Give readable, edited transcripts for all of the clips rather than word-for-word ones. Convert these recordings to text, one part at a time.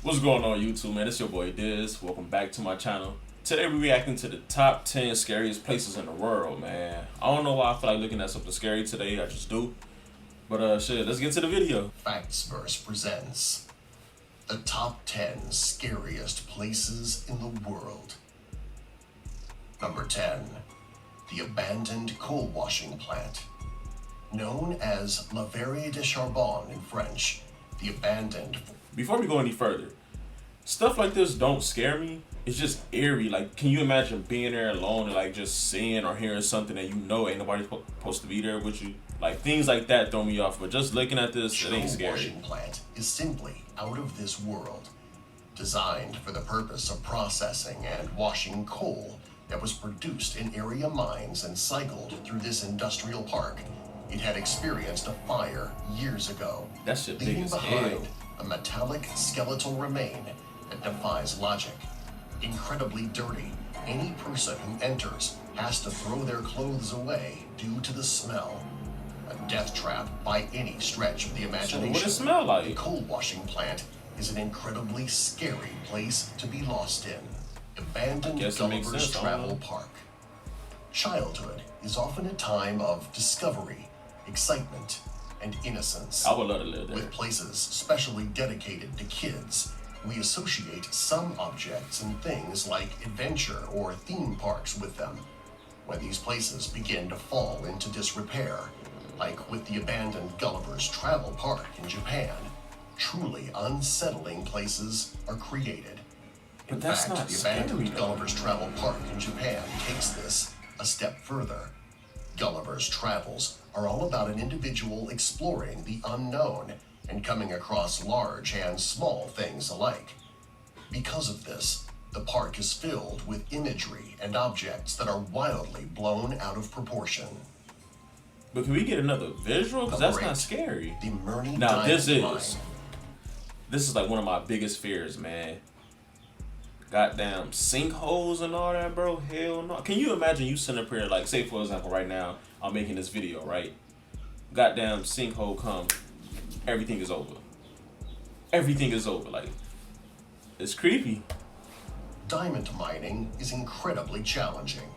What's going on YouTube, man? It's your boy Diz. Welcome back to my channel. Today we're reacting to the top 10 scariest places in the world, man. I don't know why I feel like looking at something scary today, I just do. But shit, let's get to the video. Factsverse presents the top 10 scariest places in the world. Number 10. The abandoned coal washing plant. Known as La Verre de Charbon in French, the abandoned... Before we go any further, stuff like this don't scare me. It's just eerie. Like, can you imagine being there alone and like just seeing or hearing something that you know ain't nobody supposed to be there with you? Like, things like that throw me off. But just looking at this, it ain't scary. The washing plant is simply out of this world. Designed for the purpose of processing and washing coal that was produced in area mines and cycled through this industrial park, it had experienced a fire years ago, That shit big leaving as behind hell. a metallic skeletal remain that defies logic. Incredibly dirty, any person who enters has to throw their clothes away due to the smell. A death trap by any stretch of the imagination. What does it smell like? The coal washing plant is an incredibly scary place to be lost in. Abandoned Gulliver's Travel Park. Childhood is often a time of discovery, excitement, and innocence. I would love to live there. With places specially dedicated to kids, we associate some objects and things like adventure or theme parks with them. When these places begin to fall into disrepair, like with the abandoned Gulliver's Travel Park in Japan, truly unsettling places are created. In fact, the abandoned Gulliver's Travel Park in Japan takes this a step further. Gulliver's Travels are all about an individual exploring the unknown and coming across large and small things alike. Because of this, the park is filled with imagery and objects that are wildly blown out of proportion. But can we get another visual? Because that's not scary. The Murney Now this Diamond is like one of my biggest fears, man. Goddamn sinkholes and all that, bro. Hell no. Can you imagine you sitting up here, like, say for example, right now, I'm making this video, right? Goddamn sinkhole come, everything is over. Everything is over. Like, it's creepy. Diamond mining is incredibly challenging.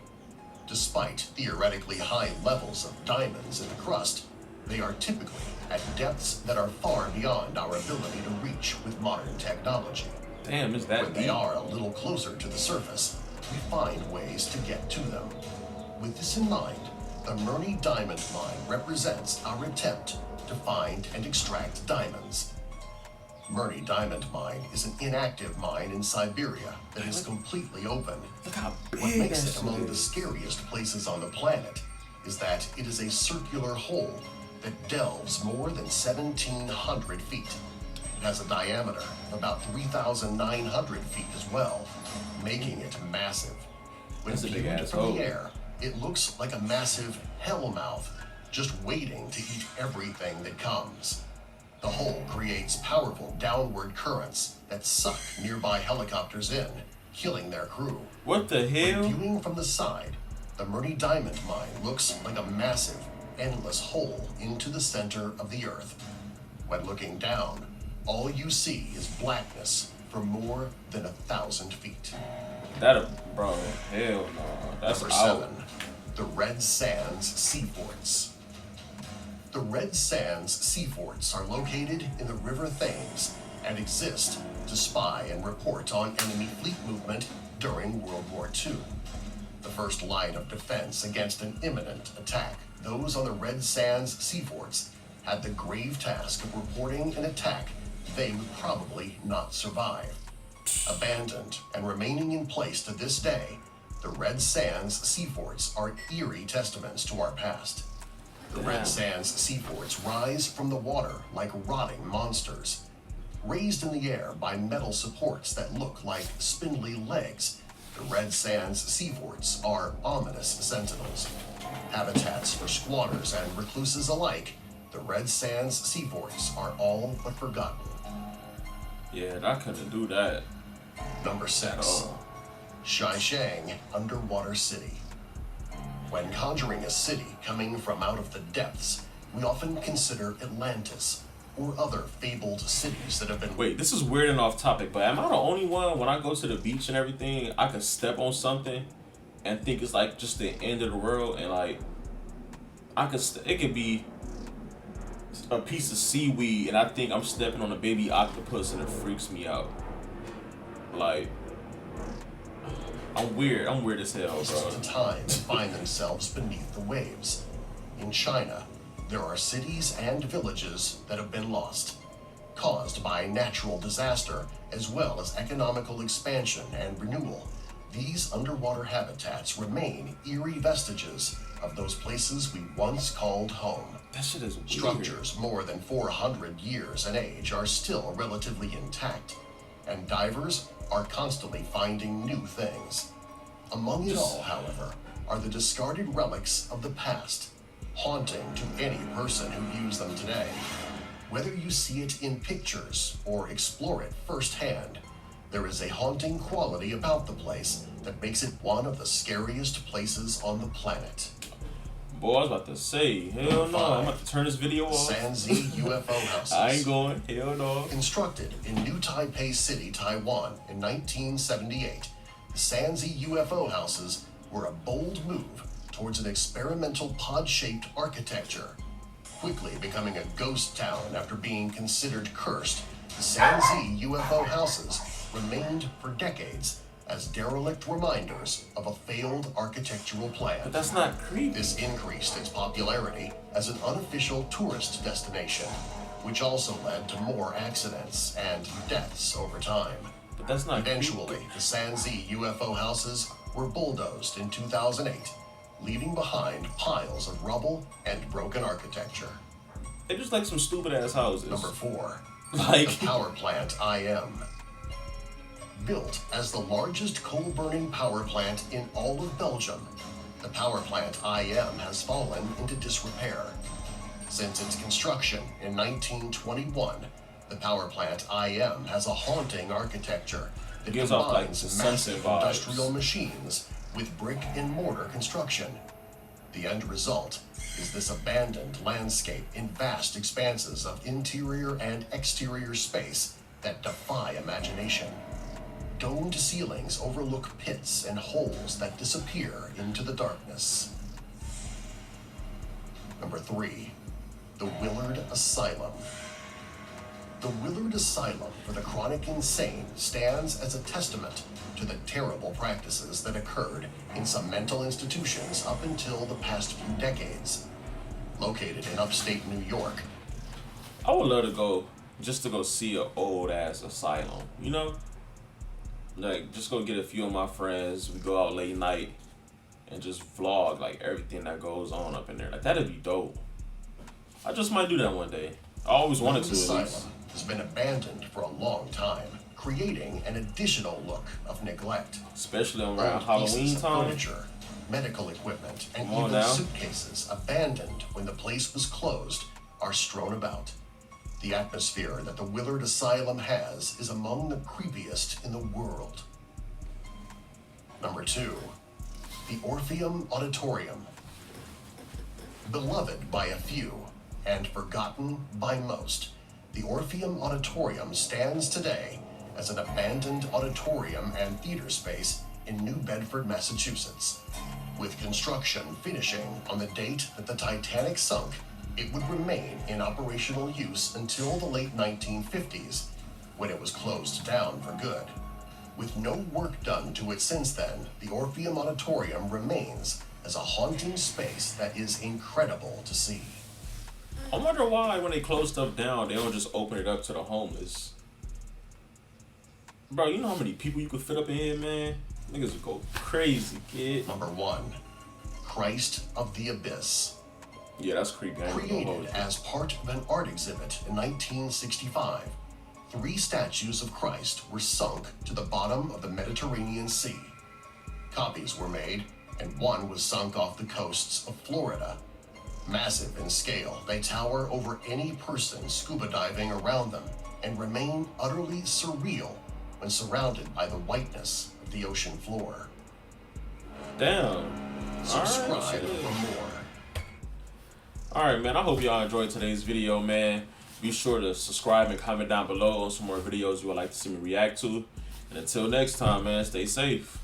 Despite theoretically high levels of diamonds in the crust, they are typically at depths that are far beyond our ability to reach with modern technology. Damn, is that When they are a little closer to the surface, we find ways to get to them. With this in mind, the Murney Diamond Mine represents our attempt to find and extract diamonds. Murney Diamond Mine is an inactive mine in Siberia that is completely open. Look how big What makes that it among shit the is. scariest places on the planet is that it is a circular hole that delves more than 1,700 feet. It has a diameter of about 3,900 feet as well, making it massive. When That's a big viewed ass from hole. the air, it looks like a massive hellmouth, just waiting to eat everything that comes. The hole creates powerful downward currents that suck nearby helicopters in, killing their crew. What the hell? When viewing from the side, the Murney Diamond Mine looks like a massive, endless hole into the center of the earth. When looking down, all you see is blackness for more than 1,000 feet. Bro, hell no. That's Number out. 7. The Red Sands Seaports. The Red Sands Seaports are located in the River Thames and exist to spy and report on enemy fleet movement during World War II. The first line of defense against an imminent attack, those on the Red Sands Seaports had the grave task of reporting an attack they would probably not survive. Abandoned and remaining in place to this day, the Red Sands Seaports are eerie testaments to our past. The Red Sands Seaports rise from the water like rotting monsters. Raised in the air by metal supports that look like spindly legs, the Red Sands Seaports are ominous sentinels. Habitats for squatters and recluses alike, the Red Sands Seaports are all but forgotten. Yeah, I couldn't do that. Number 6. Oh. Shishang Underwater City. When conjuring a city coming from out of the depths, we often consider Atlantis, or other fabled cities that have been... Wait, this is weird and off topic, but am I the only one when I go to the beach and everything, I can step on something and think it's like just the end of the world, and like it could be a piece of seaweed and I think I'm stepping on a baby octopus and it freaks me out. Like, I'm weird as hell, bro. ...to time and find themselves beneath the waves. In China, there are cities and villages that have been lost, caused by natural disaster as well as economical expansion and renewal. These underwater habitats remain eerie vestiges of those places we once called home. That shit is weird. Structures more than 400 years in age are still relatively intact, and divers are constantly finding new things. Among it all, however, are the discarded relics of the past, haunting to any person who views them today. Whether you see it in pictures or explore it firsthand, there is a haunting quality about the place that makes it one of the scariest places on the planet. Boy, I was about to say, hell no, I'm about to turn this video off. Sanzi UFO houses. I ain't going, hell no. Constructed in New Taipei City, Taiwan in 1978, the Sanzi UFO houses were a bold move towards an experimental pod-shaped architecture. Quickly becoming a ghost town after being considered cursed, the Sanzi UFO houses remained for decades as derelict reminders of a failed architectural plan. But that's not creepy. This increased its popularity as an unofficial tourist destination, which also led to more accidents and deaths over time. But that's not Eventually, creepy. the Sanzi UFO houses were bulldozed in 2008, leaving behind piles of rubble and broken architecture. They're just like some stupid ass houses. Number 4. Like The power plant IM. Built as the largest coal-burning power plant in all of Belgium, the power plant IM has fallen into disrepair. Since its construction in 1921, the power plant IM has a haunting architecture that gives off like combines the massive Sunset vibes. industrial machines with brick and mortar construction. The end result is this abandoned landscape in vast expanses of interior and exterior space that defy imagination. Domed ceilings overlook pits and holes that disappear into the darkness. Number 3. The Willard Asylum. The Willard Asylum for the Chronic Insane stands as a testament to the terrible practices that occurred in some mental institutions up until the past few decades. Located in upstate New York, I would love to go just to go see an old ass asylum, you know? Like, just go get a few of my friends, we go out late night and just vlog like everything that goes on up in there. Like, that'd be dope. I just might do that one day. I always wanted to, at Asylum least. has been abandoned for a long time, creating an additional look of neglect. Especially around Old Halloween pieces of time. furniture, medical equipment, and Come on even now. suitcases abandoned when the place was closed are strewn about. The atmosphere that the Willard Asylum has is among the creepiest in the world. Number 2. The Orpheus Auditorium. Beloved by a few and forgotten by most, the Orpheus Auditorium stands today as an abandoned auditorium and theater space in New Bedford, Massachusetts. With construction finishing on the date that the Titanic sunk, it would remain in operational use until the late 1950s, when it was closed down for good. With no work done to it since then, the Orpheus Auditorium remains as a haunting space that is incredible to see. I wonder why when they close stuff down, they don't just open it up to the homeless. Bro, you know how many people you could fit up in here, man? Niggas would go crazy, kid. Number 1. Christ of the Abyss. Yeah, that's creepy. I ain't gonna hold Created you. as part of an art exhibit in 1965, 3 statues of Christ were sunk to the bottom of the Mediterranean Sea. Copies were made, and one was sunk off the coasts of Florida. Massive in scale, they tower over any person scuba diving around them and remain utterly surreal when surrounded by the whiteness of the ocean floor. Damn. Subscribe Alright, for more. Alright, man. I hope y'all enjoyed today's video, man. Be sure to subscribe and comment down below on some more videos you would like to see me react to. And until next time, man, stay safe.